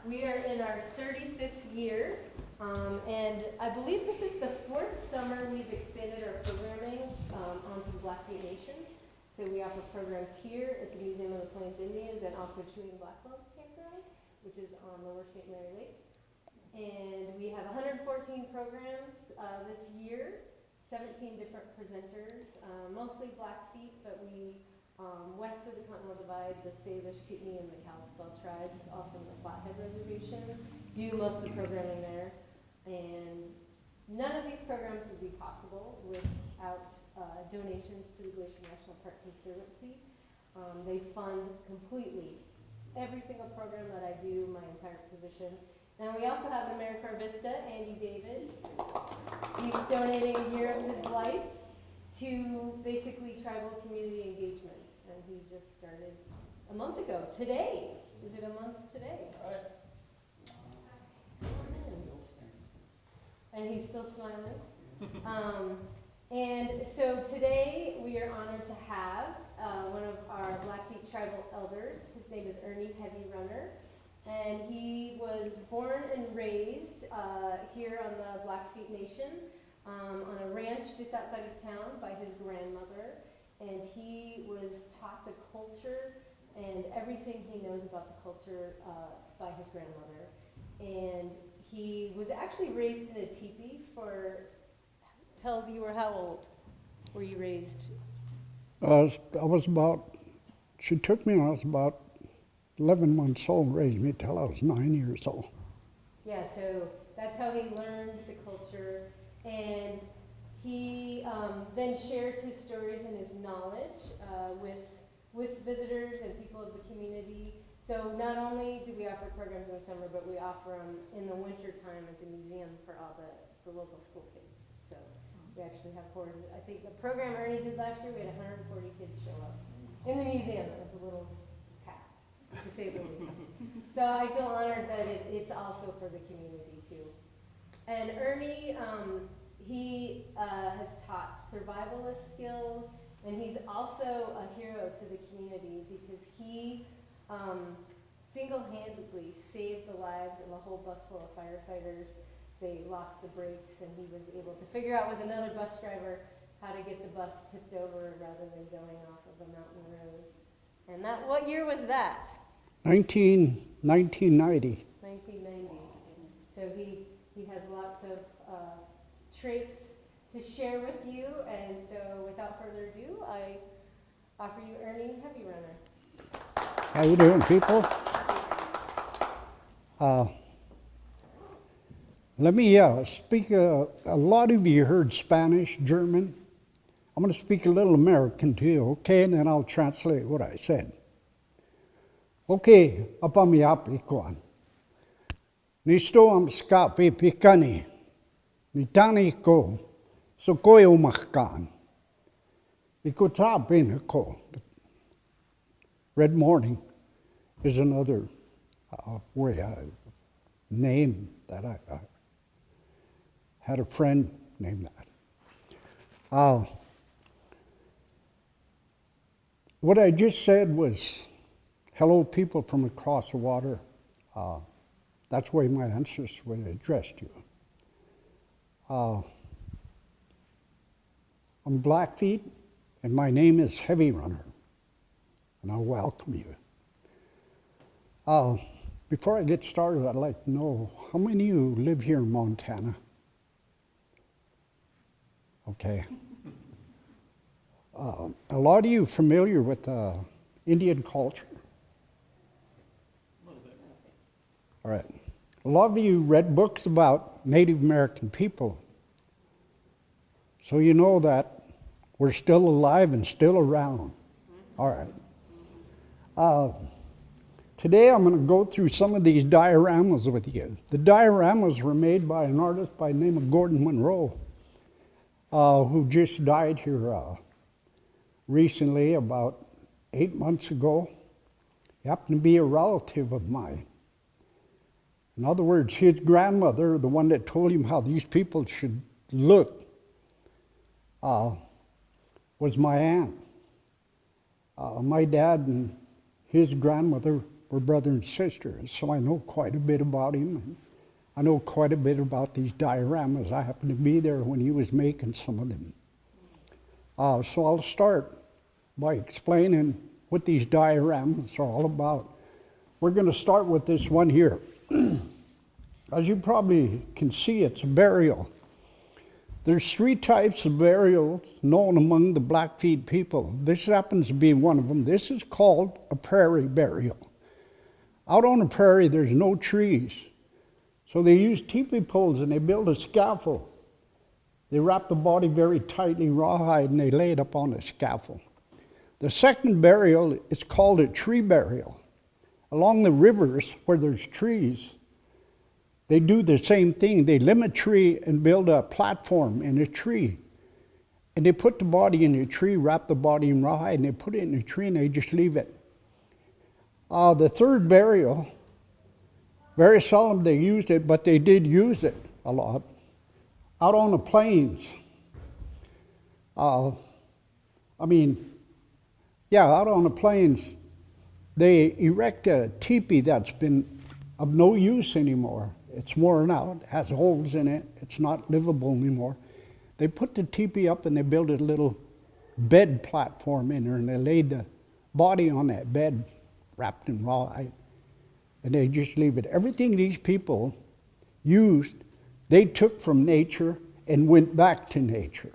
We are in our 35th year, and I believe this is the 4th summer we've expanded our programming onto the Blackfeet Nation. So we offer programs here at the Museum of the Plains Indians and also Chewing Blackbones Campground, which is on Lower St. Mary Lake. And we have 114 programs this year, 17 different presenters, mostly Blackfeet, but we, west of the Continental Divide, the Salish, Kootenai, and the Kalispel tribes, also the Flathead Reservation, do most of the programming there. And none of these programs would be possible without donations to the Glacier National Park Conservancy. They fund completely every single program that I do, my entire position. And we also have AmeriCorps Vista, Andy David. He's donating a year of his life to basically tribal community engagement. And he just started a month ago, today. Is it a month today? All right. And he's still smiling. And so today we are honored to have one of our Blackfeet tribal elders. His name is Ernie Heavy Runner. And he was born and raised here on the Blackfeet Nation on a ranch just outside of town by his grandmother. And he was taught the culture and everything he knows about the culture by his grandmother. And he was actually raised in a teepee for, tell you were how old were you raised? I was about, she took me when I was about 11 months old, raised me till I was 9 years old. Yeah, so that's how he learned the culture. And he then shares his stories and his knowledge with visitors and people of the community. So not only do we offer programs in the summer, but we offer them in the winter time at the museum for all the local school kids. So we actually have hordes. I think the program Ernie did last year, we had 140 kids show up in the museum. It was a little packed, to say the least. So I feel honored that it's also for the community too. And Ernie, he has taught survivalist skills, and he's also a hero to the community because he single-handedly saved the lives of a whole bus full of firefighters. They lost the brakes, and he was able to figure out with another bus driver how to get the bus tipped over rather than going off of a mountain road. And that, what year was that? 1990. 1990. So he has lots of traits to share with you, and so without further ado, I offer you Ernie Heavy Runner. How you doing, people? Let me speak, a lot of you heard Spanish, German. I'm going to speak a little American to you, okay? And then I'll translate what I said. Okay, apa mi aplikon. Nisto am skapi pikani. Nitani ko. So koyo mahkan. Ikotrapin ko. Red Morning is another name that I had a friend named that. What I just said was, hello people from across the water. That's the way my ancestors would have addressed you. I'm Blackfeet, and my name is Heavy Runner. And I'll welcome you. Before I get started, I'd like to know, how many of you live here in Montana? Okay. A lot of you familiar with Indian culture? A little bit. All right. A lot of you read books about Native American people. So you know that we're still alive and still around. All right. Today I'm going to go through some of these dioramas with you. The dioramas were made by an artist by the name of Gordon Monroe, who just died here recently, about 8 months ago. He happened to be a relative of mine. In other words, his grandmother, the one that told him how these people should look, was my aunt. My dad and his grandmother were brother and sister, so I know quite a bit about him. And I know quite a bit about these dioramas. I happened to be there when he was making some of them. So I'll start by explaining what these dioramas are all about. We're going to start with this one here. As you probably can see, it's a burial. There's 3 types of burials known among the Blackfeet people. This happens to be one of them. This is called a prairie burial. Out on the prairie, there's no trees. So they use teepee poles and they build a scaffold. They wrap the body very tightly, rawhide, and they lay it up on a scaffold. The second burial is called a tree burial. Along the rivers where there's trees, they do the same thing. They limb a tree and build a platform in a tree. And they put the body in a tree, wrap the body in rawhide, and they put it in a tree and they just leave it. The third burial, very seldom they used it, but they did use it a lot. Out on the plains. Out on the plains, they erect a teepee that's been of no use anymore. It's worn out, has holes in it, it's not livable anymore. They put the teepee up and they built a little bed platform in there, and they laid the body on that bed wrapped in rawhide, and they just leave it. Everything these people used, they took from nature and went back to nature.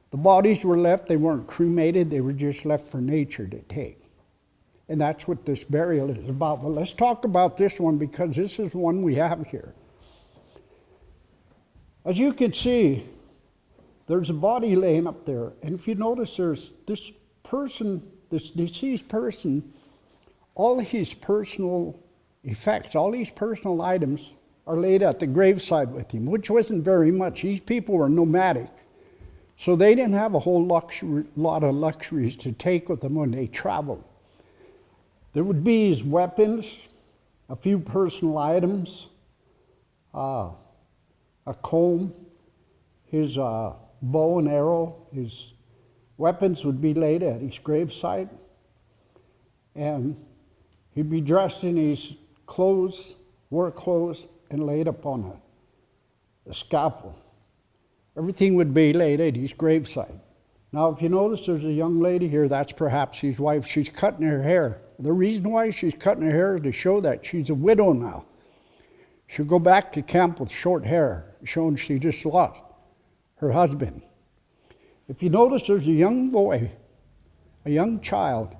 The bodies were left, they weren't cremated, they were just left for nature to take. And that's what this burial is about. But let's talk about this one, because this is one we have here. As you can see, there's a body laying up there. And if you notice, there's this person, this deceased person, all his personal effects, all these personal items are laid at the graveside with him, which wasn't very much. These people were nomadic. So they didn't have a whole lot of luxuries to take with them when they traveled. There would be his weapons, a few personal items, a comb, his bow and arrow. His weapons would be laid at his gravesite. And he'd be dressed in his clothes, work clothes, and laid up on a scaffold. Everything would be laid at his gravesite. Now, if you notice, there's a young lady here, that's perhaps his wife. She's cutting her hair. The reason why she's cutting her hair is to show that she's a widow now. She'll go back to camp with short hair, showing she just lost her husband. If you notice, there's a young boy, a young child.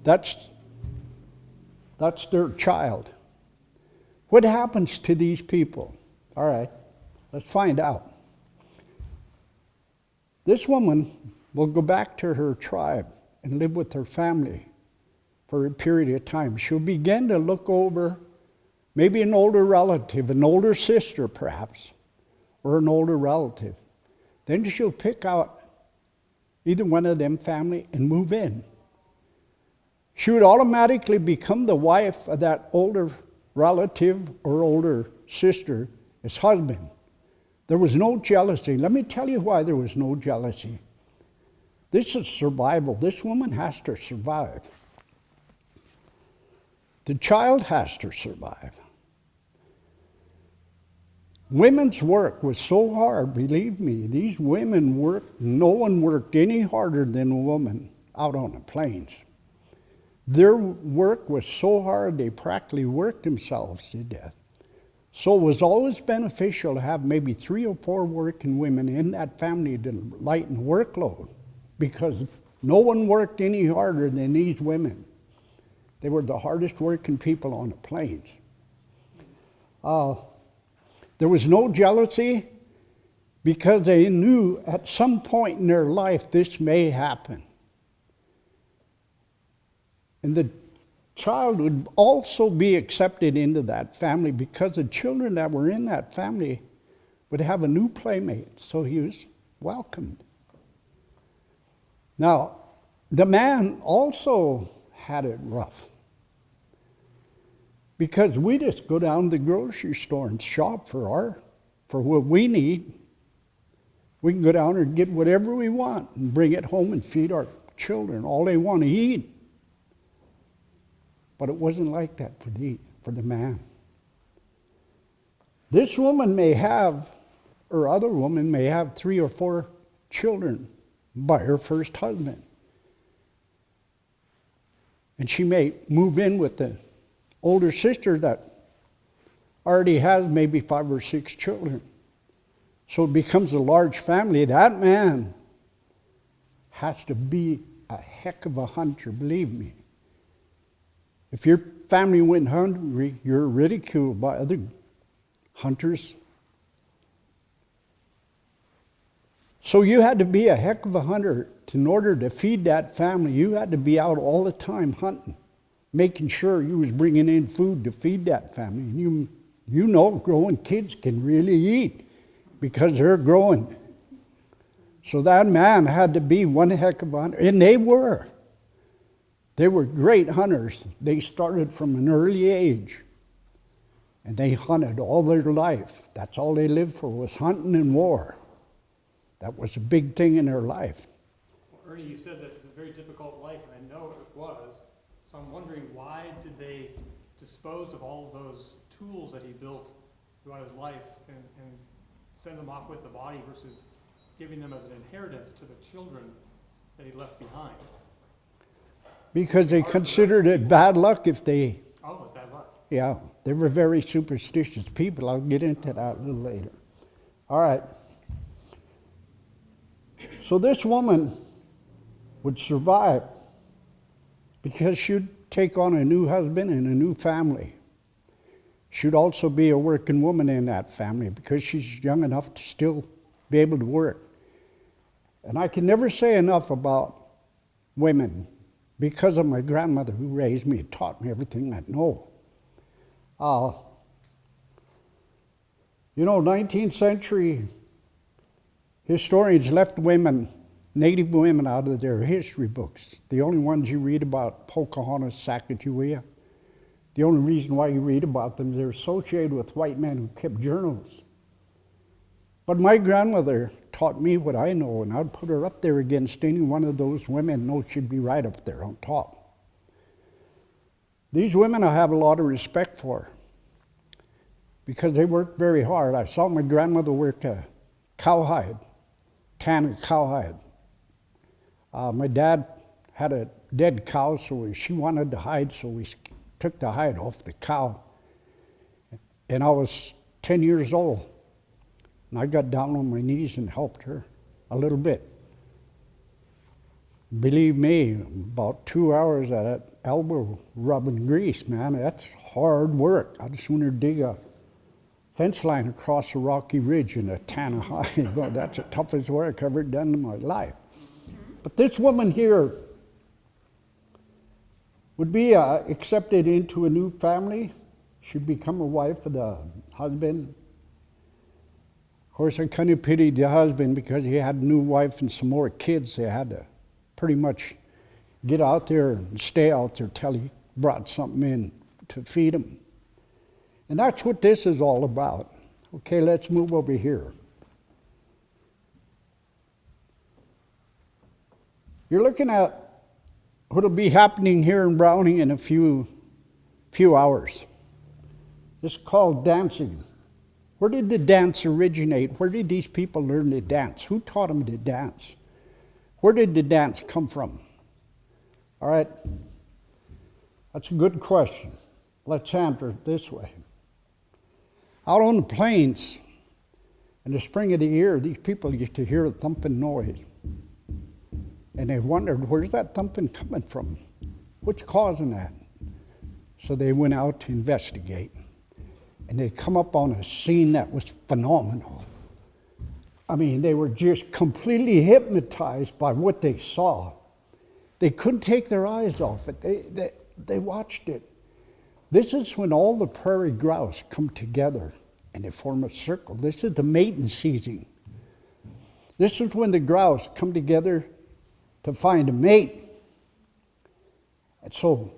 That's their child. What happens to these people? All right, let's find out. This woman will go back to her tribe and live with her family for a period of time. She'll begin to look over maybe an older relative, an older sister perhaps, or an older relative. Then she'll pick out either one of them family and move in. She would automatically become the wife of that older relative or older sister, his husband. There was no jealousy. Let me tell you why there was no jealousy. This is survival. This woman has to survive. The child has to survive. Women's work was so hard, believe me. These women worked, no one worked any harder than a woman out on the plains. Their work was so hard, they practically worked themselves to death. So it was always beneficial to have maybe 3 or 4 working women in that family to lighten the workload, because no one worked any harder than these women. They were the hardest working people on the plains. There was no jealousy, because they knew at some point in their life this may happen. And the child would also be accepted into that family, because the children that were in that family would have a new playmate, so he was welcomed. Now, the man also had it rough, because we just go down to the grocery store and shop for what we need. We can go down and get whatever we want and bring it home and feed our children. All they want to eat. But it wasn't like that for the man. This woman may have, or other woman may have 3 or 4 children by her first husband. And she may move in with the older sister that already has maybe 5 or 6 children. So it becomes a large family. That man has to be a heck of a hunter, believe me. If your family went hungry, you're ridiculed by other hunters. So you had to be a heck of a hunter. In order to feed that family, you had to be out all the time hunting, making sure you was bringing in food to feed that family. And you know growing kids can really eat because they're growing. So that man had to be one heck of a hunter. And they were. They were great hunters. They started from an early age. And they hunted all their life. That's all they lived for, was hunting and war. That was a big thing in their life. Well, Ernie, you said that it's a very difficult life, and I know it was. So I'm wondering, why did they dispose of all of those tools that he built throughout his life and send them off with the body versus giving them as an inheritance to the children that he left behind? Because they considered it bad luck if they... Oh, bad luck. Yeah, they were very superstitious people. I'll get into that a little later. All right. So this woman would survive because she'd take on a new husband and a new family. She'd also be a working woman in that family because she's young enough to still be able to work. And I can never say enough about women because of my grandmother who raised me and taught me everything I know. 19th century historians left women, native women, out of their history books. The only ones you read about, Pocahontas, Sacagawea. The only reason why you read about them, they're associated with white men who kept journals. But my grandmother taught me what I know, and I'd put her up there against any one of those women. No, she'd be right up there on top. These women I have a lot of respect for because they worked very hard. I saw my grandmother work a cowhide, tan a cowhide. My dad had a dead cow, so she wanted to hide, so we took the hide off the cow. And I was 10 years old, and I got down on my knees and helped her a little bit. Believe me, about 2 hours at that elbow rubbing grease, man, that's hard work. I'd sooner dig a fence line across a rocky ridge in a tan of hide. Well, that's the toughest work I've ever done in my life. But this woman here would be accepted into a new family. She'd become a wife of the husband. Of course, I kind of pitied the husband because he had a new wife and some more kids. They had to pretty much get out there and stay out there till he brought something in to feed them. And that's what this is all about. Okay, let's move over here. You're looking at what'll be happening here in Browning in a few hours. It's called dancing. Where did the dance originate? Where did these people learn to dance? Who taught them to dance? Where did the dance come from? All right, that's a good question. Let's answer it this way. Out on the plains, in the spring of the year, these people used to hear a thumping noise. And they wondered, where's that thumping coming from? What's causing that? So they went out to investigate. And they come up on a scene that was phenomenal. I mean, they were just completely hypnotized by what they saw. They couldn't take their eyes off it. They watched it. This is when all the prairie grouse come together and they form a circle. This is the mating season. This is when the grouse come together to find a mate. And so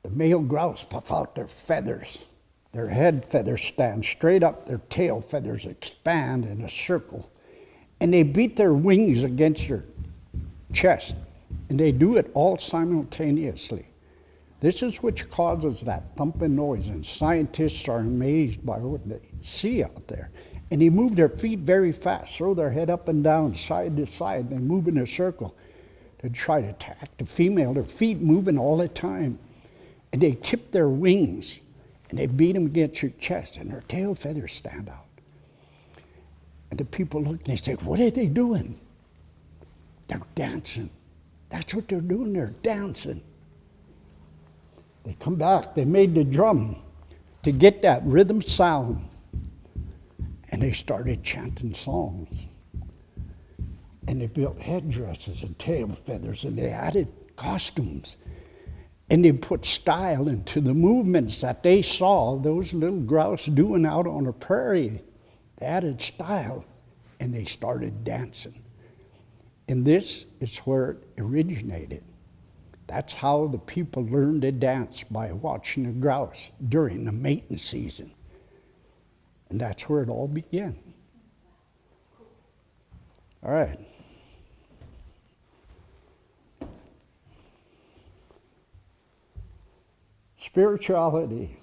the male grouse puff out their feathers. Their head feathers stand straight up, their tail feathers expand in a circle, and they beat their wings against their chest. and they do it all simultaneously. This is which causes that thumping noise, and scientists are amazed by what they see out there. And they move their feet very fast, throw their head up and down, side to side, and they move in a circle to try to attack the female. Their feet moving all the time. And they tip their wings, and they beat them against your chest, and their tail feathers stand out. And the people look, and they say, what are they doing? They're dancing. That's what they're doing, they're dancing. They come back, they made the drum to get that rhythm sound. And they started chanting songs. And they built headdresses and tail feathers, and they added costumes. And they put style into the movements that they saw those little grouse doing out on the prairie. They added style, and they started dancing. And this is where it originated. That's how the people learned to dance, by watching the grouse during the mating season. And that's where it all began. All right. Spirituality.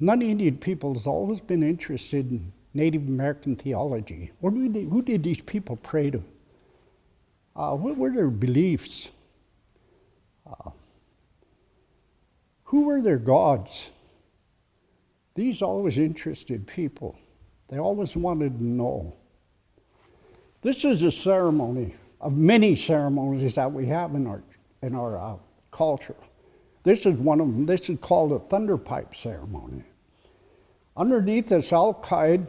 Non-Indian people has always been interested in Native American theology. Who did these people pray to? What were their beliefs? Who were their gods? These always interested people. They always wanted to know. This is a ceremony of many ceremonies that we have in our culture. This is one of them. This is called a thunderpipe ceremony. Underneath this alkide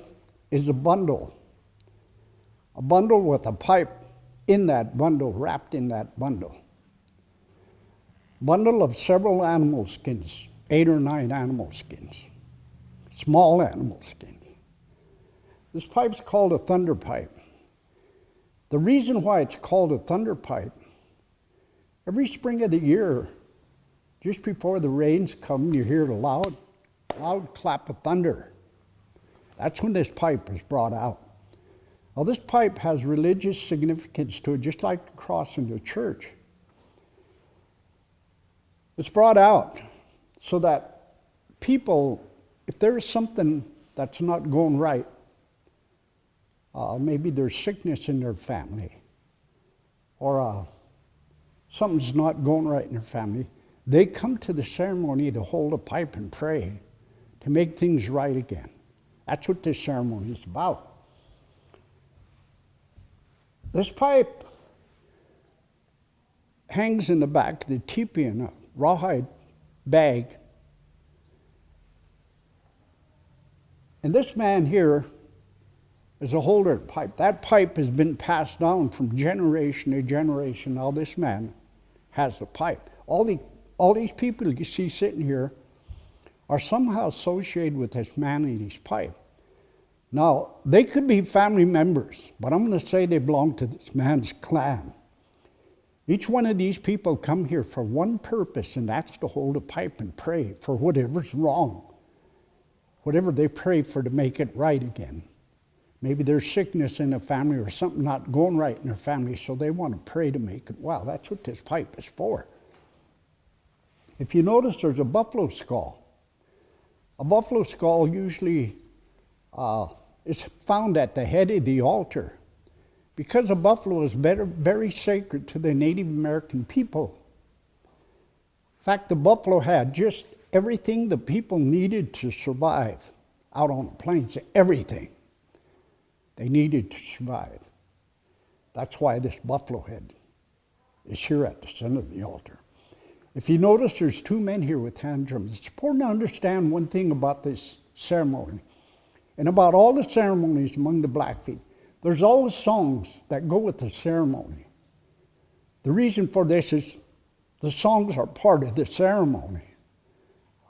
is a bundle with a pipe in that bundle, wrapped in that bundle. Bundle of several animal skins, 8 or 9 animal skins, small animal skins. This pipe's called a thunderpipe. The reason why it's called a thunderpipe, every spring of the year, just before the rains come, you hear the loud clap of thunder. That's when this pipe is brought out. Now, this pipe has religious significance to it, just like the cross in the church. It's brought out so that people, if there is something that's not going right, maybe there's sickness in their family, or something's not going right in their family, they come to the ceremony to hold a pipe and pray to make things right again. That's what this ceremony is about. This pipe hangs in the back of the teepee in a rawhide bag. And this man here is a holder of pipe. That pipe has been passed down from generation to generation. Now this man has the pipe. All these people you see sitting here are somehow associated with this man and his pipe. Now, they could be family members, but I'm going to say they belong to this man's clan. Each one of these people come here for one purpose, and that's to hold a pipe and pray for whatever's wrong. Whatever they pray for to make it right again. Maybe there's sickness in the family or something not going right in their family, so they want to pray to make it well. That's what this pipe is for. If you notice, there's a buffalo skull. A buffalo skull usually is found at the head of the altar because a buffalo is very sacred to the Native American people. In fact, the buffalo had just everything the people needed to survive out on the plains, everything they needed to survive. That's why this buffalo head is here at the center of the altar. If you notice, there's 2 men here with hand drums. It's important to understand one thing about this ceremony. And about all the ceremonies among the Blackfeet, there's always songs that go with the ceremony. The reason for this is the songs are part of the ceremony.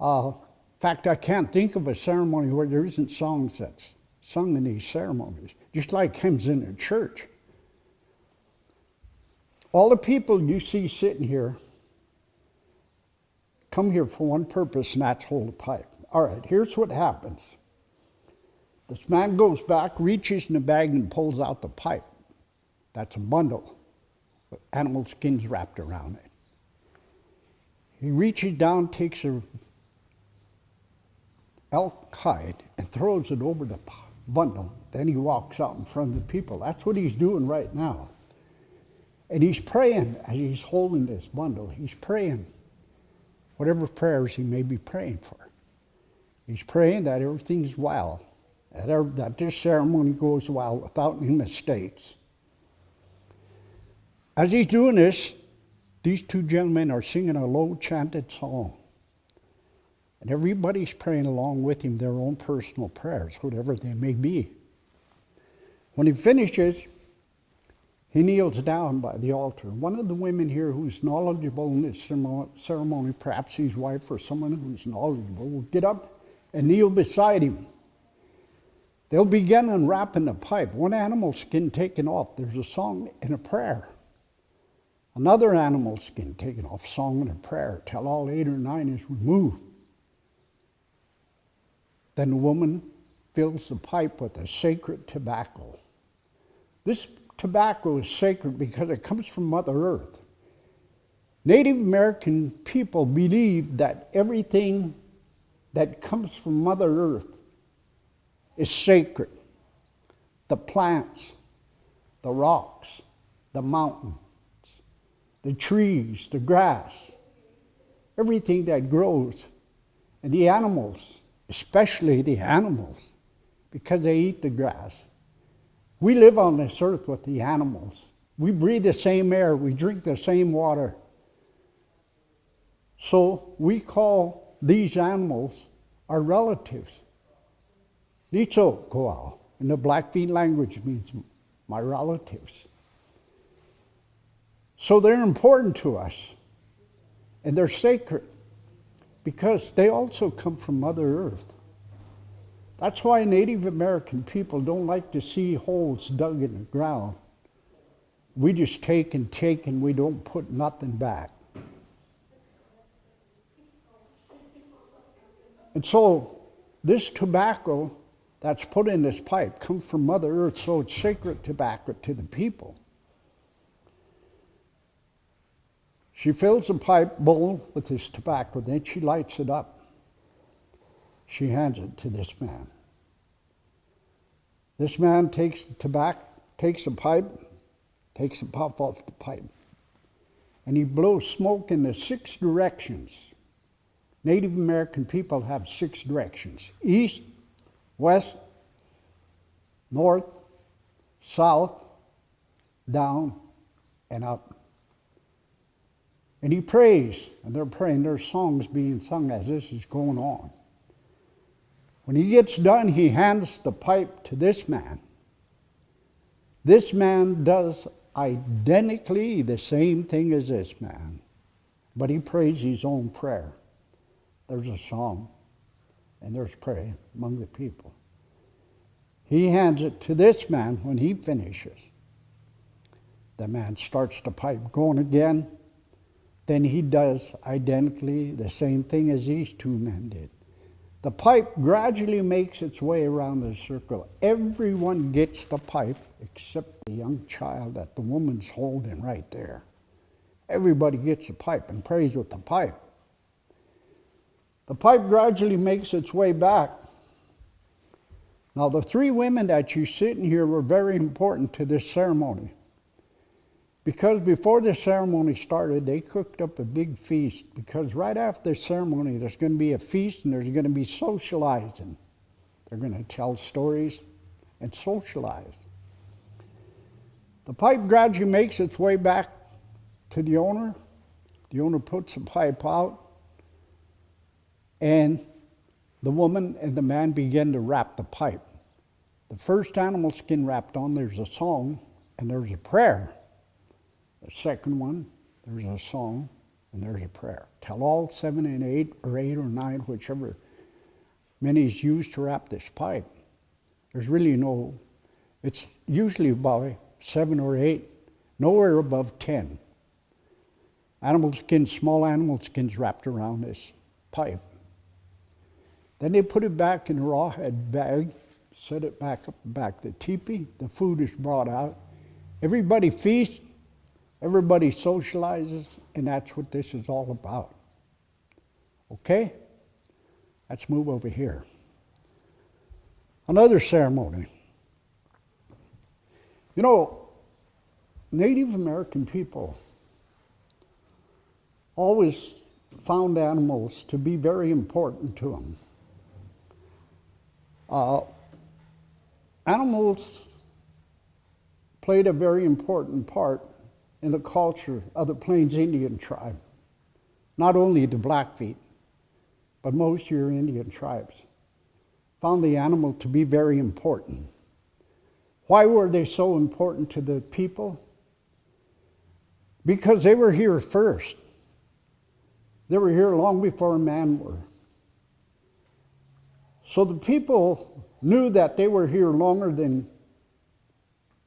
In fact, I can't think of a ceremony where there isn't songs that's sung in these ceremonies, just like hymns in a church. All the people you see sitting here come here for one purpose, and that's hold a pipe. All right, here's what happens. This man goes back, reaches in the bag, and pulls out the pipe. That's a bundle. with animal skins wrapped around it. He reaches down, takes a elk hide and throws it over the bundle. Then he walks out in front of the people. That's what he's doing right now. And he's praying as he's holding this bundle. He's praying whatever prayers he may be praying for. He's praying that everything's well, that this ceremony goes well without any mistakes. As he's doing this, these two gentlemen are singing a low chanted song. And everybody's praying along with him their own personal prayers, whatever they may be. When he finishes, he kneels down by the altar. One of the women here who's knowledgeable in this ceremony, perhaps his wife or someone who's knowledgeable, will get up and kneel beside him. They'll begin unwrapping the pipe. One animal skin taken off, there's a song and a prayer. Another animal skin taken off, song and a prayer, till all 8 or 9 is removed. Then the woman fills the pipe with a sacred tobacco. This tobacco is sacred because it comes from Mother Earth. Native American people believe that everything that comes from Mother Earth is sacred. The plants, the rocks, the mountains, the trees, the grass, everything that grows, and the animals, especially the animals, because they eat the grass. We live on this earth with the animals. We breathe the same air. We drink the same water. So we call these animals our relatives. Licho koal in the Blackfeet language means my relatives. So they're important to us, and they're sacred because they also come from Mother Earth. That's why Native American people don't like to see holes dug in the ground. We just take and we don't put nothing back. And so this tobacco that's put in this pipe comes from Mother Earth, so it's sacred tobacco to the people. She fills the pipe bowl with this tobacco, then she lights it up. She hands it to this man. This man takes the pipe, takes a puff off the pipe, and he blows smoke in the 6 directions. Native American people have 6 directions: east, west, north, south, down, and up. And he prays, and they're praying. There's songs being sung as this is going on. When he gets done, he hands the pipe to this man. This man does identically the same thing as this man, but he prays his own prayer. There's a song, and there's prayer among the people. He hands it to this man. When he finishes, the man starts the pipe going again. Then he does identically the same thing as these 2 men did. The pipe gradually makes its way around the circle. Everyone gets the pipe except the young child that the woman's holding right there. Everybody gets the pipe and prays with the pipe. The pipe gradually makes its way back. Now, the 3 women that you see in here were very important to this ceremony, because before the ceremony started, they cooked up a big feast, because right after the ceremony, there's going to be a feast and there's going to be socializing. They're going to tell stories and socialize. The pipe gradually makes its way back to the owner. The owner puts the pipe out, and the woman and the man begin to wrap the pipe. The first animal skin wrapped on, there's a song and there's a prayer. The second one, there's a song and there's a prayer. Tell all 7 and 8 or 8 or 9, whichever many is used to wrap this pipe. There's really no, it's usually about 7 or 8, nowhere above 10. Animal skins, small animal skins wrapped around this pipe. Then they put it back in a rawhide bag, set it back up back the teepee. The food is brought out. Everybody feasts. Everybody socializes, and that's what this is all about. Okay? Let's move over here. Another ceremony. You know, Native American people always found animals to be very important to them. Animals played a very important part in the culture of the Plains Indian tribe. Not only the Blackfeet, but most of your Indian tribes found the animal to be very important. Why were they so important to the people? Because they were here first. They were here long before man were. So the people knew that they were here longer than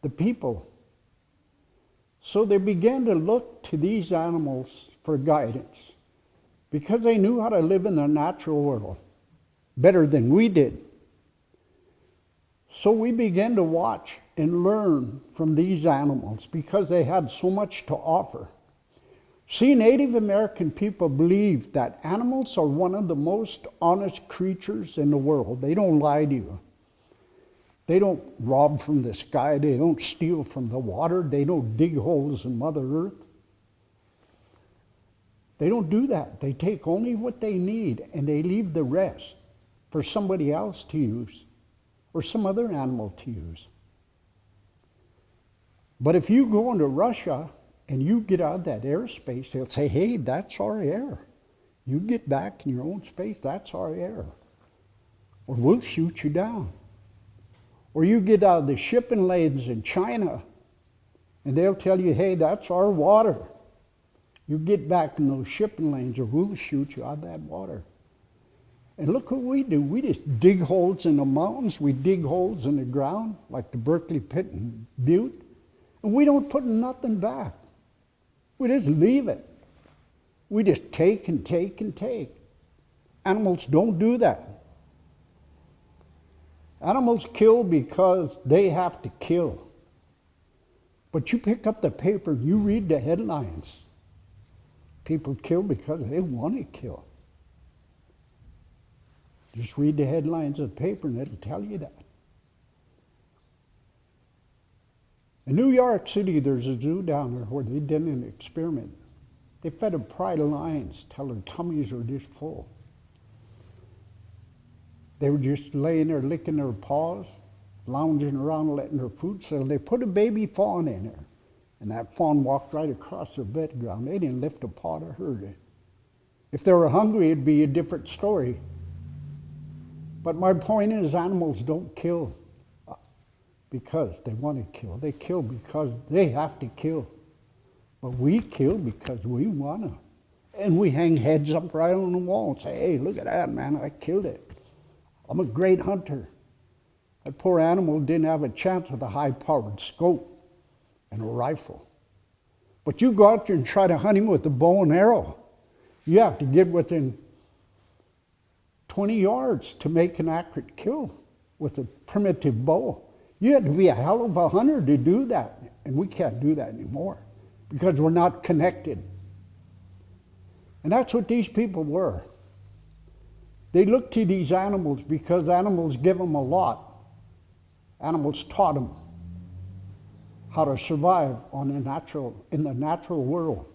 the people. So they began to look to these animals for guidance because they knew how to live in the natural world better than we did. So we began to watch and learn from these animals because they had so much to offer. See, Native American people believe that animals are one of the most honest creatures in the world. They don't lie to you. They don't rob from the sky. They don't steal from the water. They don't dig holes in Mother Earth. They don't do that. They take only what they need and they leave the rest for somebody else to use or some other animal to use. But if you go into Russia and you get out of that airspace, they'll say, hey, that's our air. You get back in your own space, that's our air. Or we'll shoot you down. Or you get out of the shipping lanes in China, and they'll tell you, hey, that's our water. You get back in those shipping lanes, or we'll shoot you out of that water. And look what we do. We just dig holes in the mountains. We dig holes in the ground, like the Berkeley Pit and Butte. And we don't put nothing back. We just leave it. We just take and take and take. Animals don't do that. Animals kill because they have to kill. But you pick up the paper and you read the headlines. People kill because they want to kill. Just read the headlines of the paper and it'll tell you that. In New York City, there's a zoo down there where they did an experiment. They fed a pride of lions till their tummies were just full. They were just laying there licking their paws, lounging around letting their food settle. They put a baby fawn in there, and that fawn walked right across their bed ground. They didn't lift a paw to hurt it. If they were hungry, it'd be a different story. But my point is, animals don't kill because they want to kill. They kill because they have to kill. But we kill because we want to. And we hang heads up right on the wall and say, hey, look at that, man, I killed it. I'm a great hunter. That poor animal didn't have a chance with a high-powered scope and a rifle. But you go out there and try to hunt him with a bow and arrow. You have to get within 20 yards to make an accurate kill with a primitive bow. You had to be a hell of a hunter to do that. And we can't do that anymore because we're not connected. And that's what these people were. They looked to these animals because animals give them a lot. Animals taught them how to survive in the natural world.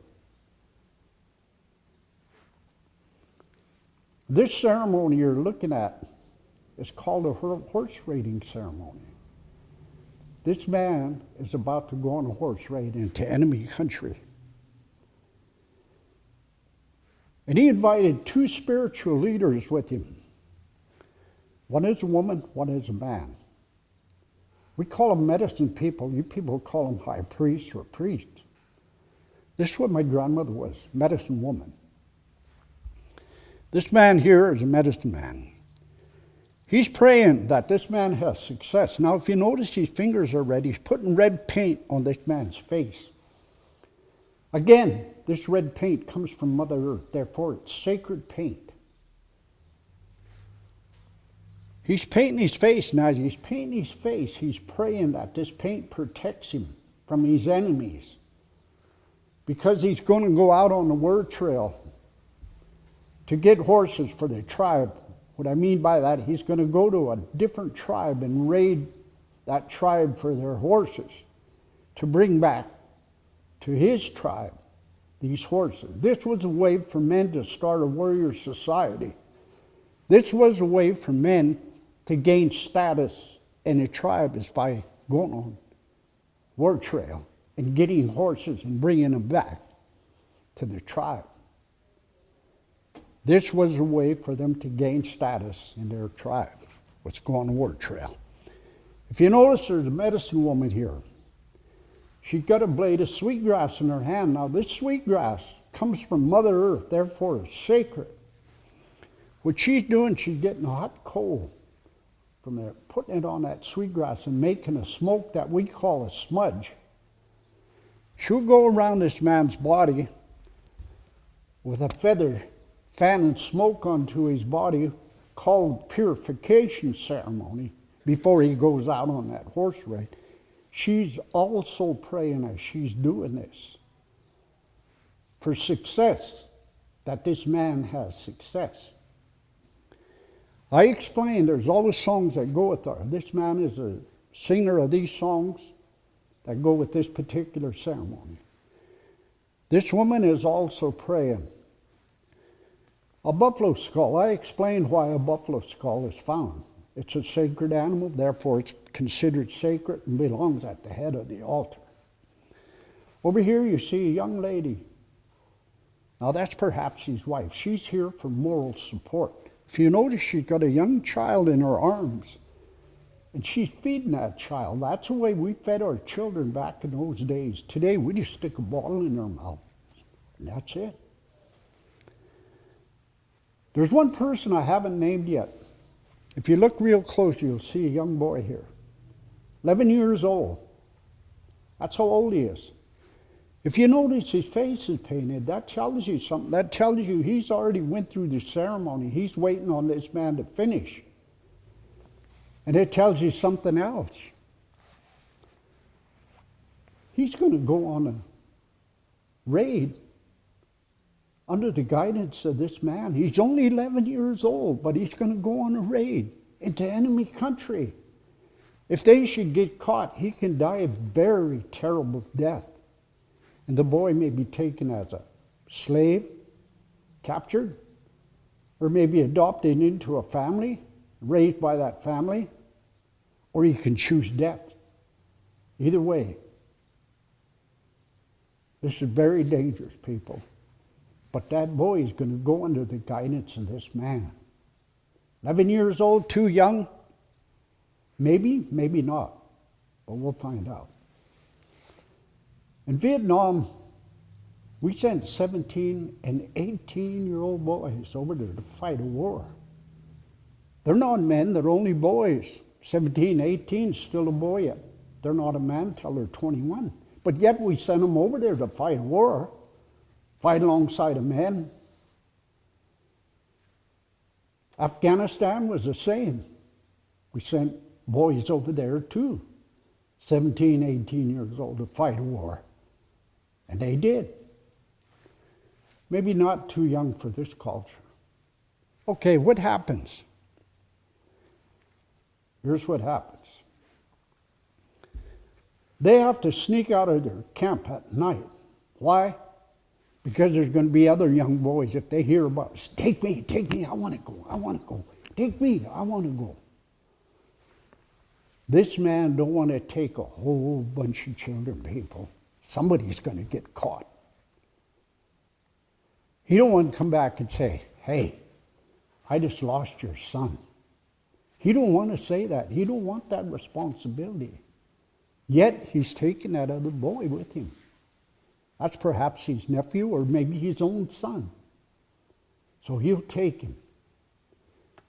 This ceremony you're looking at is called a horse raiding ceremony. This man is about to go on a horse raid into enemy country. And he invited two spiritual leaders with him. One is a woman, one is a man. We call them medicine people. You people call them high priests or priests. This is what my grandmother was, medicine woman. This man here is a medicine man. He's praying that this man has success. Now, if you notice, his fingers are red. He's putting red paint on this man's face. Again, this red paint comes from Mother Earth. Therefore, it's sacred paint. He's painting his face. Now, as he's painting his face, he's praying that this paint protects him from his enemies. because he's going to go out on the word trail to get horses for the tribe. What I mean by that, he's going to go to a different tribe and raid that tribe for their horses to bring back to his tribe these horses. This was a way for men to start a warrior society. This was a way for men to gain status in a tribe, is by going on war trail and getting horses and bringing them back to the tribe. This was a way for them to gain status in their tribe, was go on a war trail. If you notice, there's a medicine woman here. She's got a blade of sweetgrass in her hand. Now, this sweetgrass comes from Mother Earth, therefore it's sacred. What she's doing, she's getting a hot coal from there, putting it on that sweetgrass and making a smoke that we call a smudge. She'll go around this man's body with a feather, fanning smoke onto his body, called purification ceremony, before he goes out on that horse ride. She's also praying as she's doing this for success, that this man has success. I explained there's always songs that go with her. This man is a singer of these songs that go with this particular ceremony. This woman is also praying. A buffalo skull. I explained why a buffalo skull is found. It's a sacred animal, therefore it's considered sacred and belongs at the head of the altar. Over here you see a young lady. Now that's perhaps his wife. She's here for moral support. If you notice, she's got a young child in her arms, and she's feeding that child. That's the way we fed our children back in those days. Today we just stick a bottle in their mouth, and that's it. There's one person I haven't named yet. If you look real close, you'll see a young boy here. 11 years old. That's how old he is. If you notice his face is painted, that tells you something. That tells you he's already went through the ceremony. He's waiting on this man to finish. And it tells you something else. He's going to go on a raid under the guidance of this man. He's only 11 years old, but he's going to go on a raid into enemy country. If they should get caught, he can die a very terrible death. And the boy may be taken as a slave, captured, or maybe adopted into a family, raised by that family, or he can choose death. Either way, this is very dangerous, people. But that boy is going to go under the guidance of this man. 11 years old, too young? Maybe, maybe not. But we'll find out. In Vietnam, we sent 17 and 18-year-old boys over there to fight a war. They're not men, they're only boys. 17, 18 is still a boy yet. They're not a man till they're 21. But yet we sent them over there to fight a war. Fight alongside of men. Afghanistan was the same. We sent boys over there too, 17, 18 years old, to fight a war. And they did. Maybe not too young for this culture. Okay, what happens? Here's what happens. They have to sneak out of their camp at night. Why? Because there's going to be other young boys, if they hear about us, take me, I want to go, I want to go. Take me, I want to go. This man don't want to take a whole bunch of children, people. Somebody's going to get caught. He don't want to come back and say, hey, I just lost your son. He don't want to say that. He don't want that responsibility. Yet he's taking that other boy with him. That's perhaps his nephew or maybe his own son. So he'll take him.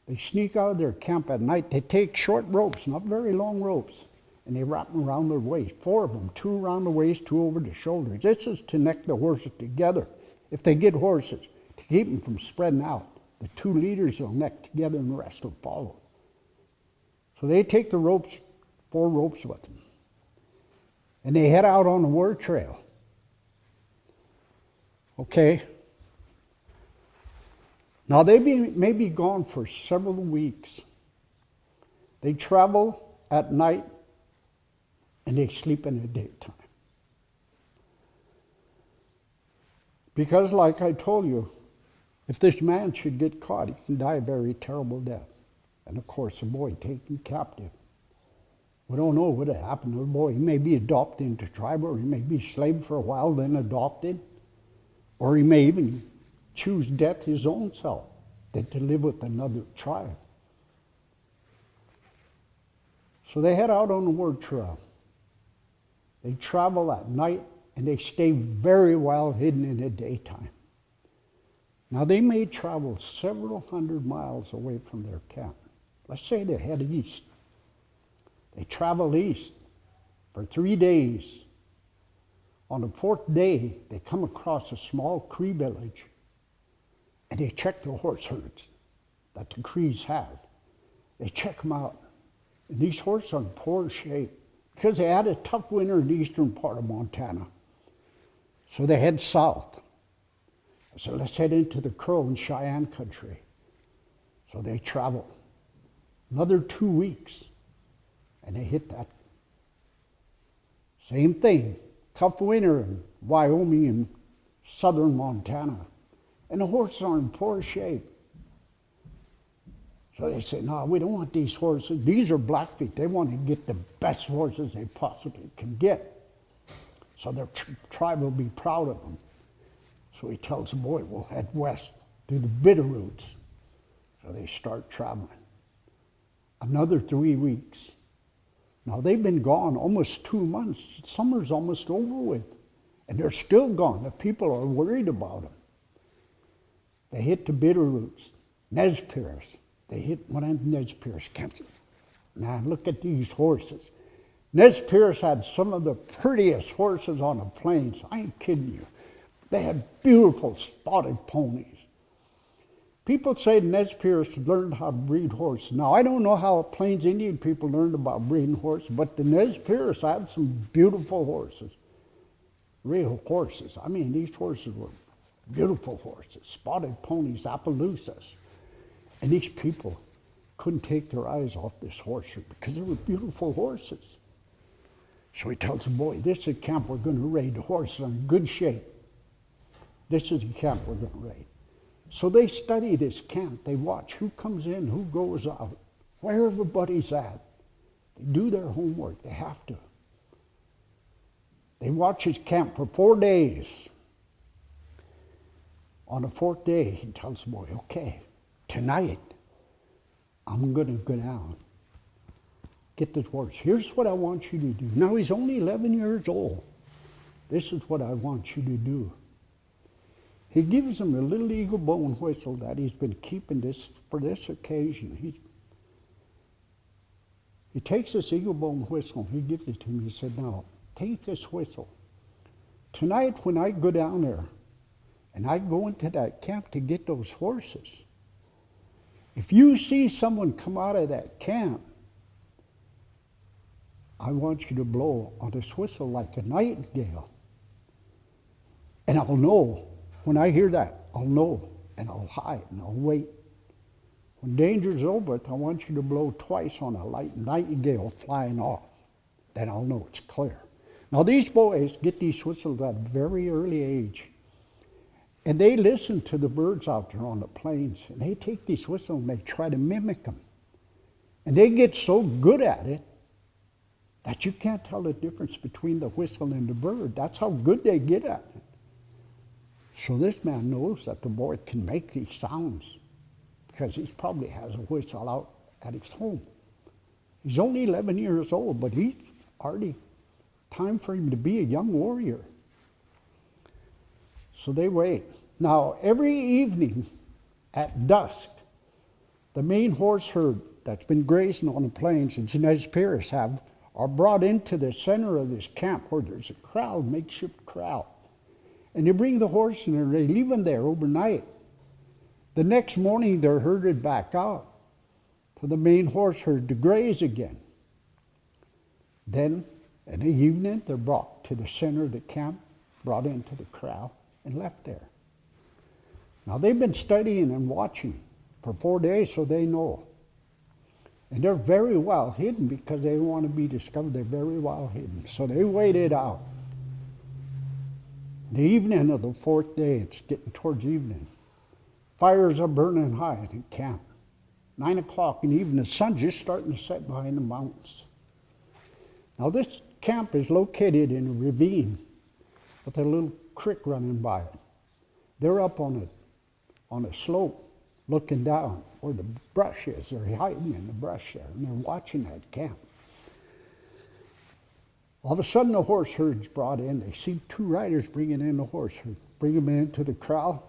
They sneak out of their camp at night. They take short ropes, not very long ropes, and they wrap them around their waist. 4 of them, 2 around the waist, 2 over the shoulders. This is to neck the horses together. If they get horses, to keep them from spreading out, the 2 leaders will neck together and the rest will follow. So they take the ropes, 4 ropes with them, and they head out on the war trail. Okay? Now may be gone for several weeks. They travel at night and they sleep in the daytime. Because like I told you, if this man should get caught, he can die a very terrible death. And of course, the boy taken captive. We don't know what happened to the boy. He may be adopted into tribe, or he may be slave for a while, then adopted. Or he may even choose death his own self than to live with another tribe. So they head out on the word trail. They travel at night and they stay very well hidden in the daytime. Now they may travel several hundred miles away from their camp. Let's say they head east. They travel east for 3 days. On the 4th day, they come across a small Cree village and they check the horse herds that the Crees have. They check them out. And these horses are in poor shape because they had a tough winter in the eastern part of Montana. So they head south. So let's head into the Crow and Cheyenne country. So they travel another 2 weeks and they hit that. Same thing, tough winter in Wyoming and southern Montana. And the horses are in poor shape. So they say, no, we don't want these horses. These are Blackfeet. They want to get the best horses they possibly can get. So their tribe will be proud of them. So he tells the boy, we'll head west through the Bitterroots. So they start traveling. Another 3 weeks. Now they've been gone almost 2 months. Summer's almost over with. And they're still gone. The people are worried about them. They hit the Bitterroots, Nez Perce. They hit one of Nez Perce camps. Man, look at these horses. Nez Perce had some of the prettiest horses on the plains. I ain't kidding you. They had beautiful spotted ponies. People say Nez Perce learned how to breed horses. Now, I don't know how Plains Indian people learned about breeding horses, but the Nez Perce had some beautiful horses. Real horses. I mean, these horses were beautiful horses. Spotted ponies, Appaloosas. And these people couldn't take their eyes off this horse because they were beautiful horses. So he tells the boy, this is the camp we're going to raid. The horses are in good shape. This is the camp we're going to raid. So they study this camp. They watch who comes in, who goes out, where everybody's at. They do their homework. They have to. They watch his camp for 4 days. On the 4th day, he tells the boy, okay, tonight, I'm going to go down, get this horse. Here's what I want you to do. Now, he's only 11 years old. This is what I want you to do. He gives him a little eagle bone whistle that he's been keeping this for this occasion. He takes this eagle bone whistle, he gives it to me. He said, now, take this whistle. Tonight, when I go down there, and I go into that camp to get those horses, if you see someone come out of that camp, I want you to blow on this whistle like a nightingale. And I'll know. When I hear that, I'll know, and I'll hide, and I'll wait. When danger's over, I want you to blow twice on a light nightingale flying off. Then I'll know it's clear. Now, these boys get these whistles at a very early age. And they listen to the birds out there on the plains, and they take these whistles and they try to mimic them. And they get so good at it that you can't tell the difference between the whistle and the bird. That's how good they get at it. So this man knows that the boy can make these sounds because he probably has a whistle out at his home. He's only 11 years old, but he's already time for him to be a young warrior. So they wait. Now, every evening at dusk, the main horse herd that's been grazing on the plains and Nez Perce are brought into the center of this camp where there's a crowd, makeshift crowd. And they bring the horse in and they leave them there overnight. The next morning, they're herded back out to the main horse herd to graze again. Then, in the evening, they're brought to the center of the camp, brought into the corral, and left there. Now they've been studying and watching for 4 days, so they know. And they're very well hidden because they want to be discovered. They're very well hidden. So they waited out. The evening of the 4th day, it's getting towards evening. Fires are burning high in camp. 9 o'clock in the evening, the sun's just starting to set behind the mountains. Now this camp is located in a ravine with a little creek running by it. They're up on a slope looking down where the brush is. They're hiding in the brush there, and they're watching that camp. All of a sudden, the horse herd's brought in. They see 2 riders bringing in the horse herd, bring them into the corral.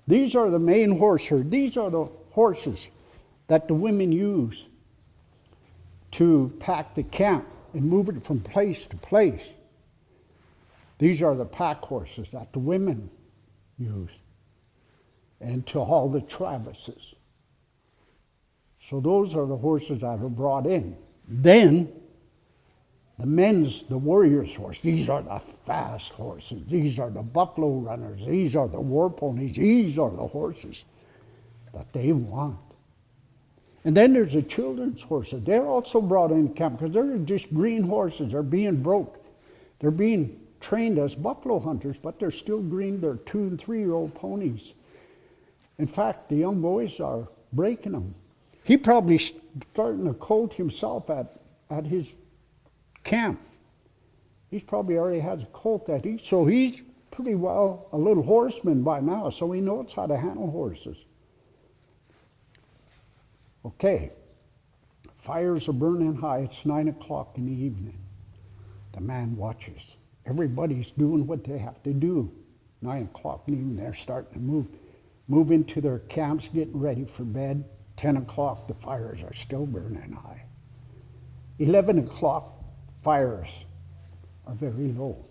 These are the main horse herd. These are the horses that the women use to pack the camp and move it from place to place. These are the pack horses that the women use, and to haul the Travises. So those are the horses that are brought in. Then the warriors' horse, these are the fast horses. These are the buffalo runners. These are the war ponies. These are the horses that they want. And then there's the children's horses. They're also brought in camp because they're just green horses. They're being broke. They're being trained as buffalo hunters, but they're still green. They're 2- and 3-year-old ponies. In fact, the young boys are breaking them. He probably starting a colt himself at his camp. He's probably already has a colt so he's pretty well a little horseman by now, so he knows how to handle horses. Okay, fires are burning high. It's 9 o'clock in the evening. The man watches. Everybody's doing what they have to do. 9 o'clock in the evening, they're starting to move into their camps, getting ready for bed. 10 o'clock, the fires are still burning high. 11 o'clock, fires are very low.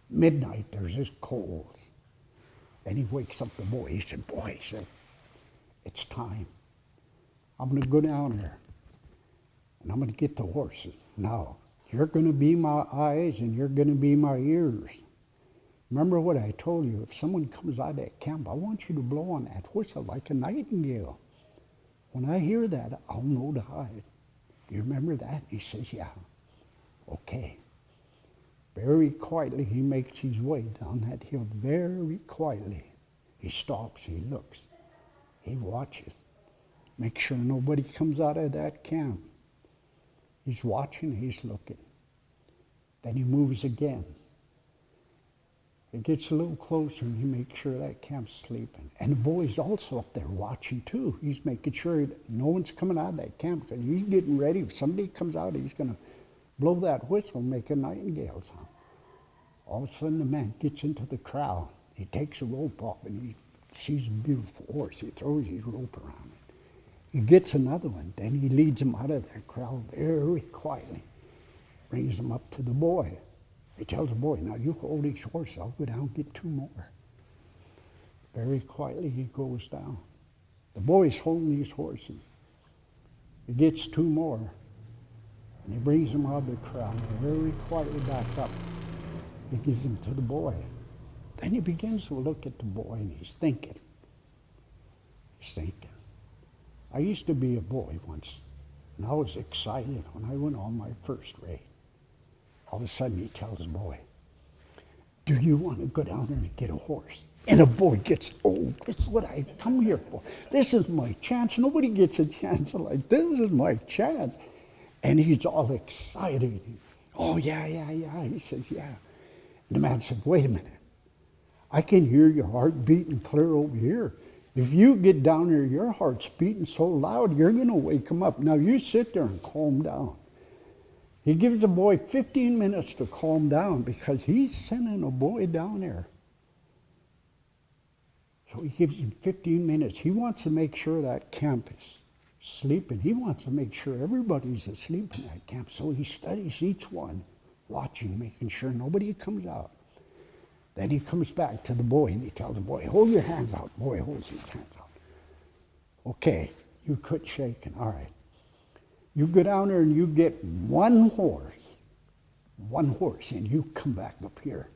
Midnight, there's this cold. Then he wakes up the boy. He said, boy, he said, it's time. I'm going to go down there, and I'm going to get the horses. Now, you're going to be my eyes, and you're going to be my ears. Remember what I told you. If someone comes out of that camp, I want you to blow on that whistle like a nightingale. When I hear that, I'll know to hide. You remember that? He says, yeah. Okay. Very quietly, he makes his way down that hill. Very quietly. He stops, he looks, he watches. Make sure nobody comes out of that camp. He's watching, he's looking. Then he moves again. It gets a little closer, and he makes sure that camp's sleeping. And the boy's also up there watching too. He's making sure that no one's coming out of that camp, because he's getting ready. If somebody comes out, he's going to blow that whistle and make a nightingale sound. All of a sudden, the man gets into the crowd. He takes a rope off, and he sees a beautiful horse. He throws his rope around it. He gets another one. Then he leads him out of that crowd very quietly. Brings him up to the boy. He tells the boy, now you hold his horse. I'll go down and get 2 more. Very quietly, he goes down. The boy's holding his horses. He gets 2 more. And he brings them out of the crowd very quietly back up. He gives them to the boy. Then he begins to look at the boy, and he's thinking. He's thinking. I used to be a boy once, and I was excited when I went on my first raid. All of a sudden, he tells the boy, do you want to go down there and get a horse? And the boy gets, oh, this is what I come here for. This is my chance. Nobody gets a chance like this. This is my chance. And he's all excited. Oh, yeah. He says, yeah. And the man said, wait a minute. I can hear your heart beating clear over here. If you get down there, your heart's beating so loud, you're going to wake him up. Now, you sit there and calm down. He gives the boy 15 minutes to calm down because he's sending a boy down there. So he gives him 15 minutes. He wants to make sure that camp is sleeping. He wants to make sure everybody's asleep in that camp. So he studies each one, watching, making sure nobody comes out. Then he comes back to the boy and he tells the boy, hold your hands out. Boy holds his hands out. Okay, you quit shaking. All right. You go down there and you get 1 horse, and you come back up here.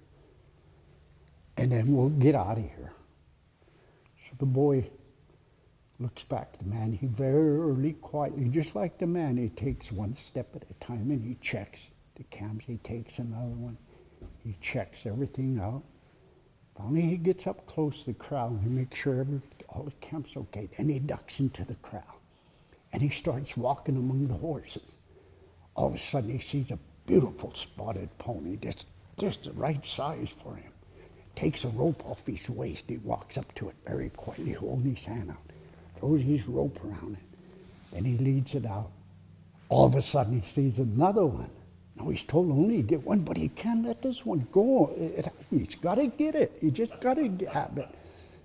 and then we'll get out of here. So the boy looks back at the man. He very quietly, just like the man, he takes one step at a time and he checks the cams. He takes another one. He checks everything out. Finally, he gets up close to the crowd and he makes sure all the camp's okay. Then he ducks into the crowd and he starts walking among the horses. All of a sudden, he sees a beautiful spotted pony, just the right size for him. Takes a rope off his waist. He walks up to it very quietly, holding his hand out. Throws his rope around it. Then he leads it out. All of a sudden, he sees another one. Now, he's told only to get one, but he can't let this one go. He's got to get it. He just got to have it.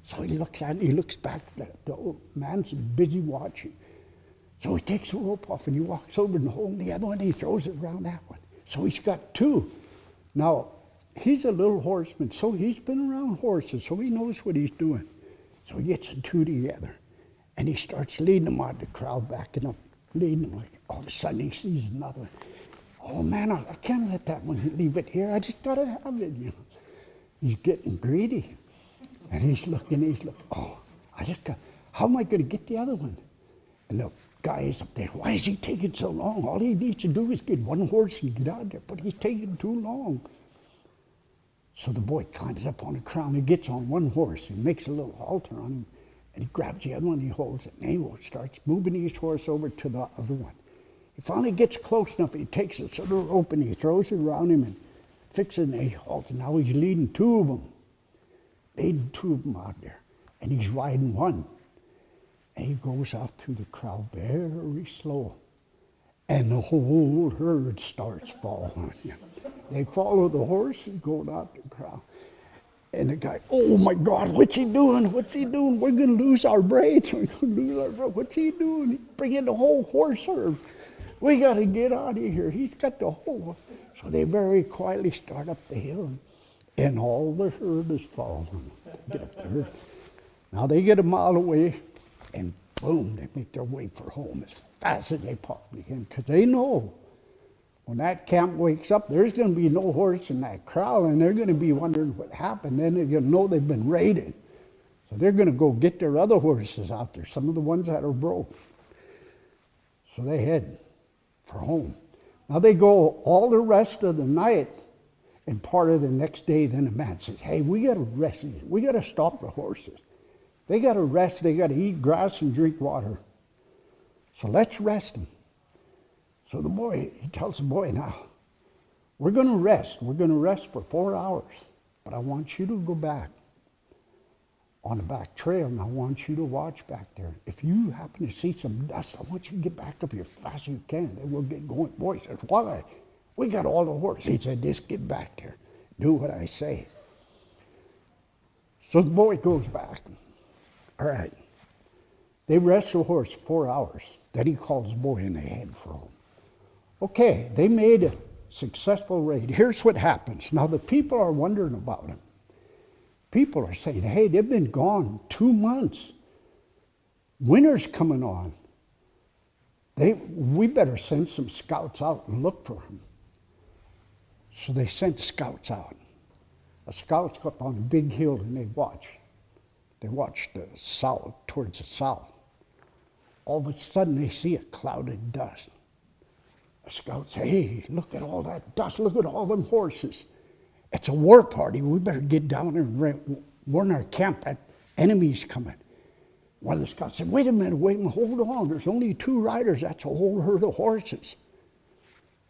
So he looks at it. He looks back. The old man's busy watching. So he takes the rope off and he walks over and holds the other one. And he throws it around that one. So he's got two. Now, he's a little horseman, so he's been around horses, so he knows what he's doing. So he gets the two together, and he starts leading them out of the crowd, backing up, leading them. All of a sudden, he sees another one. Oh, man, I can't let that one leave it here. I just got to have it, you know. He's getting greedy, and he's looking, oh, how am I going to get the other one? And the guy is up there, why is he taking so long? All he needs to do is get one horse and get out there, but he's taking too long. So the boy climbs up on the crown. He gets on one horse. He makes a little halter on him, and he grabs the other one. He holds it, and he starts moving his horse over to the other one. He finally gets close enough. He takes it sort of rope, and he throws it around him and fixes it, and he halts. And now he's leading two of them out there, and he's riding one. And he goes out through the crowd very slow, and the whole herd starts following him. They follow the horse and go out the crowd. And the guy, oh my God, what's he doing? What's he doing? We're going to lose our braids. We're going to lose our braids. What's he doing? He's bringing the whole horse herd. We got to get out of here. He's got the whole. So they very quietly start up the hill, and all the herd is following. Get up there. Now they get a mile away, and boom, they make their way for home as fast as they possibly can, because they know when that camp wakes up, there's going to be no horse in that crowd, and they're going to be wondering what happened. Then they're going to know they've been raided. So they're going to go get their other horses out there, some of the ones that are broke. So they head for home. Now they go all the rest of the night, and part of the next day, then the man says, hey, we got to rest. We got to stop the horses. They got to rest. They got to eat grass and drink water. So let's rest them. So the boy, he tells the boy, now, we're going to rest. We're going to rest for 4 hours. But I want you to go back on the back trail, and I want you to watch back there. If you happen to see some dust, I want you to get back up here as fast as you can. Then we'll get going. The boy says, why? We got all the horses. He said, just get back there. Do what I say. So the boy goes back. All right. They rest the horse 4 hours. Then he calls the boy and they head for home. Okay, they made a successful raid. Here's what happens. Now the people are wondering about him. People are saying, hey, they've been gone 2 months. Winter's coming on. We better send some scouts out and look for him. So they sent scouts out. The scouts got up on a big hill and they watched. They watched the south, towards the south. All of a sudden they see a cloud of dust. The scouts say, hey, look at all that dust. Look at all them horses. It's a war party. We better get down there and warn our camp that enemy's coming. One of the scouts said, wait a minute, hold on. There's only 2 riders. That's a whole herd of horses.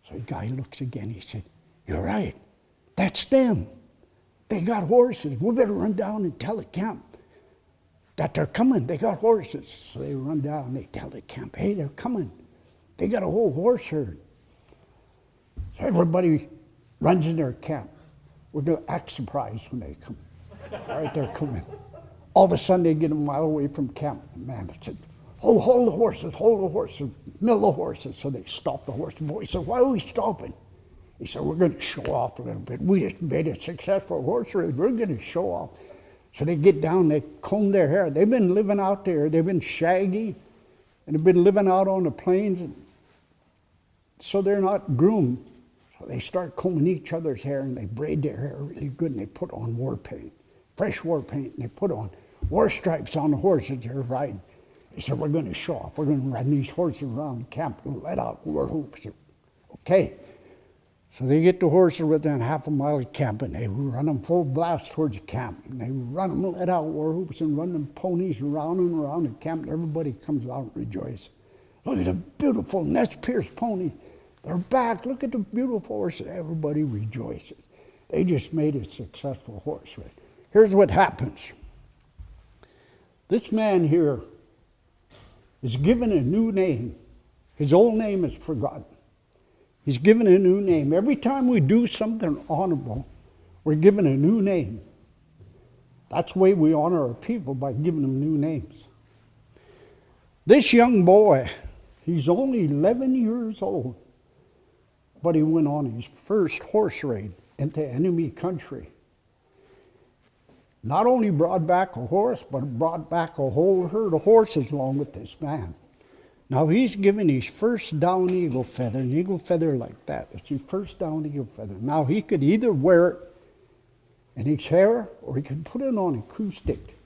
So the guy looks again. He said, you're right. That's them. They got horses. We better run down and tell the camp that they're coming. They got horses. So they run down and they tell the camp, hey, they're coming. They got a whole horse herd. So everybody runs in their camp. We're going to act surprised when they come. All right, they're coming. All of a sudden, they get a mile away from camp. The man said, oh, hold the horses, mill the horses. So they stop the horse. The boy said, why are we stopping? He said, we're going to show off a little bit. We just made a successful horse raid. We're going to show off. So they get down, they comb their hair. They've been living out there. They've been shaggy, and they've been living out on the plains. And so they're not groomed. So they start combing each other's hair, and they braid their hair really good, and they put on war paint. fresh war paint, and they put on war stripes on the horses they're riding. They said, we're going to show off. We're going to ride these horses around the camp and let out war whoops. Okay. So they get the horses within half a mile of camp, and they run them full blast towards the camp. And they run them, let out war whoops, and run them ponies around and around the camp, and everybody comes out and rejoices. Look at the beautiful nest-pierced pony. They're back. Look at the beautiful horse. Everybody rejoices. They just made a successful horse race. Here's what happens. This man here is given a new name. His old name is forgotten. He's given a new name. Every time we do something honorable, we're given a new name. That's the way we honor our people, by giving them new names. This young boy, he's only 11 years old, but he went on his first horse raid into enemy country. Not only brought back a horse, but brought back a whole herd of horses along with this man. Now he's given his first down eagle feather, an eagle feather like that. It's his first down eagle feather. Now he could either wear it in his hair, or he could put it on acoustic,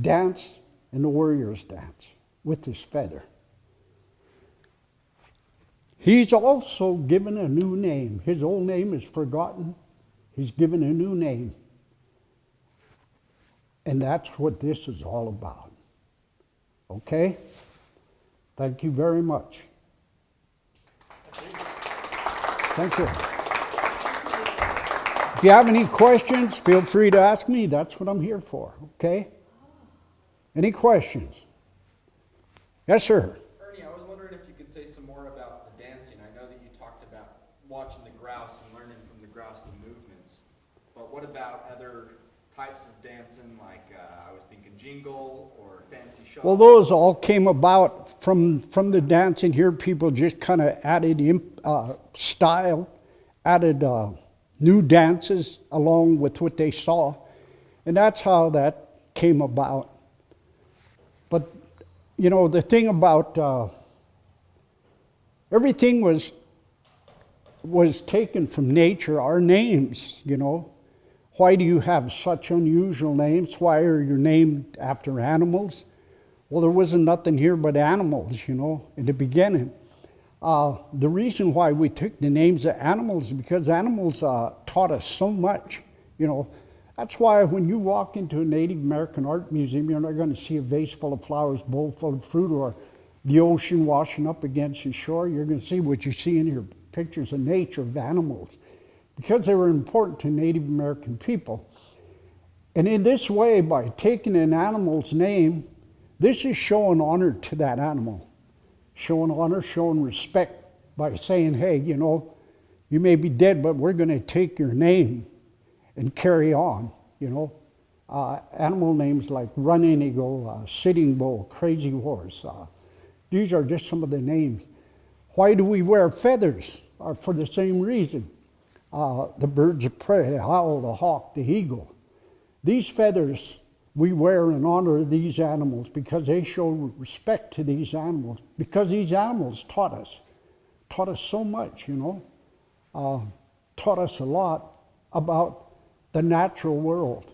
dance in the warrior's dance with his feather. He's also given a new name. His old name is forgotten. He's given a new name. And that's what this is all about. Okay? Thank you very much. Thank you. If you have any questions, feel free to ask me. That's what I'm here for. Okay? Any questions? Yes, sir. Ernie, I was wondering if you could say some more about the dancing. I know that you talked about watching the grouse and learning from the grouse the movements. But what about other types of dancing, like I was thinking jingle or fancy show? Well, those all came about from the dancing here. People just kind of added style, added new dances along with what they saw. And that's how that came about. But, you know, the thing about everything was taken from nature, our names, you know. Why do you have such unusual names? Why are you named after animals? Well, there wasn't nothing here but animals, you know, in the beginning. The reason why we took the names of animals is because animals taught us so much, you know. That's why when you walk into a Native American art museum, you're not going to see a vase full of flowers, bowl full of fruit, or the ocean washing up against the shore. You're going to see what you see in your pictures of nature, of animals, because they were important to Native American people. And in this way, by taking an animal's name, this is showing honor to that animal. Showing honor, showing respect by saying, hey, you know, you may be dead, but we're going to take your name and carry on, you know. Animal names like running eagle, sitting bull, crazy horse. These are just some of the names. Why do we wear feathers? For the same reason. The birds of prey, the owl, the hawk, the eagle. These feathers we wear in honor of these animals because they show respect to these animals. Because these animals taught us so much, you know. Taught us a lot about the natural world.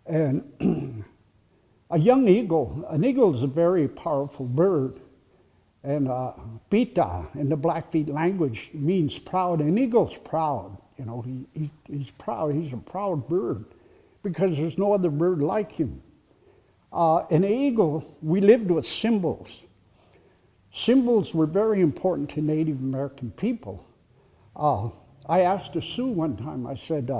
And an eagle is a very powerful bird. And pita in the Blackfeet language means proud. An eagle's proud. You know, he's proud. He's a proud bird because there's no other bird like him. An eagle, we lived with symbols. Symbols were very important to Native American people. I asked a Sioux one time, I said,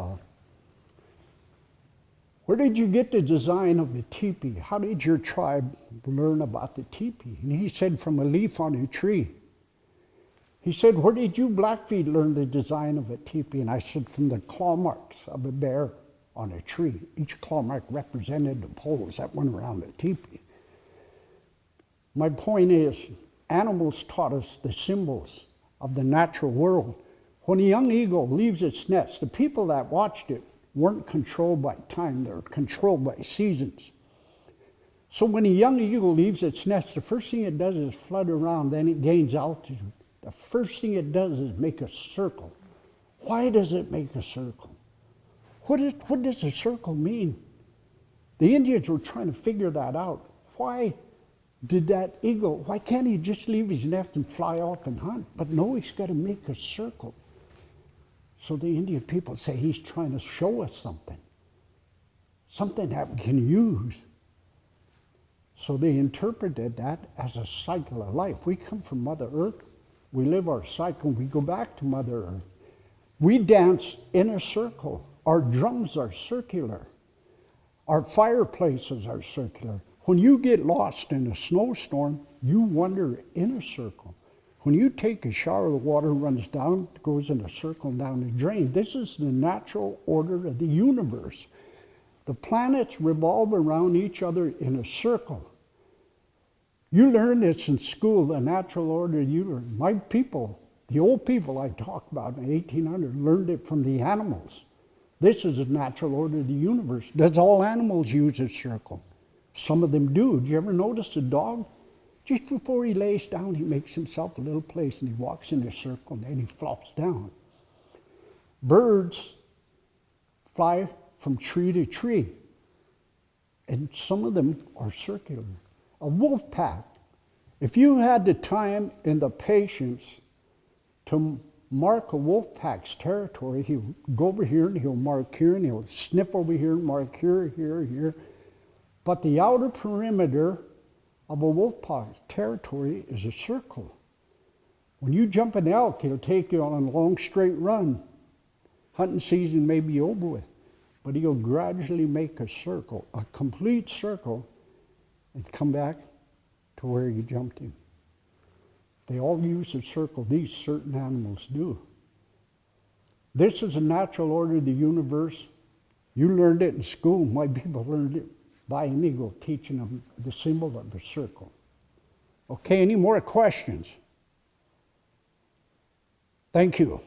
where did you get the design of the teepee? How did your tribe learn about the teepee? And he said, from a leaf on a tree. He said, where did you Blackfeet learn the design of a teepee? And I said, from the claw marks of a bear on a tree. Each claw mark represented the poles that went around the teepee. My point is, animals taught us the symbols of the natural world. When a young eagle leaves its nest, the people that watched it weren't controlled by time, they were controlled by seasons. So when a young eagle leaves its nest, the first thing it does is flutter around, then it gains altitude. The first thing it does is make a circle. Why does it make a circle? what does a circle mean? The Indians were trying to figure that out. Why did that eagle, why can't he just leave his nest and fly off and hunt? But no, he's got to make a circle. So the Indian people say he's trying to show us something that we can use. So they interpreted that as a cycle of life. We come from Mother Earth, we live our cycle, we go back to Mother Earth. We dance in a circle. Our drums are circular. Our fireplaces are circular. When you get lost in a snowstorm, you wander in a circle. When you take a shower, the water runs down, goes in a circle down the drain. This is the natural order of the universe. The planets revolve around each other in a circle. You learn this in school, the natural order you learn. My people, the old people I talked about in 1800, learned it from the animals. This is the natural order of the universe. Does all animals use a circle? Some of them do. Did you ever notice a dog? Just before he lays down, he makes himself a little place and he walks in a circle and then he flops down. Birds fly from tree to tree, and some of them are circular. A wolf pack, if you had the time and the patience to mark a wolf pack's territory, he'll go over here and he'll mark here and he'll sniff over here and mark here, here, here. But the outer perimeter of a wolf pack's territory is a circle. When you jump an elk, he'll take you on a long straight run. Hunting season may be over with, but he'll gradually make a circle, a complete circle, and come back to where you jumped him. They all use a circle. These certain animals do. This is a natural order of the universe. You learned it in school. My people learned it by an eagle, teaching them the symbol of a circle. Okay, any more questions? Thank you.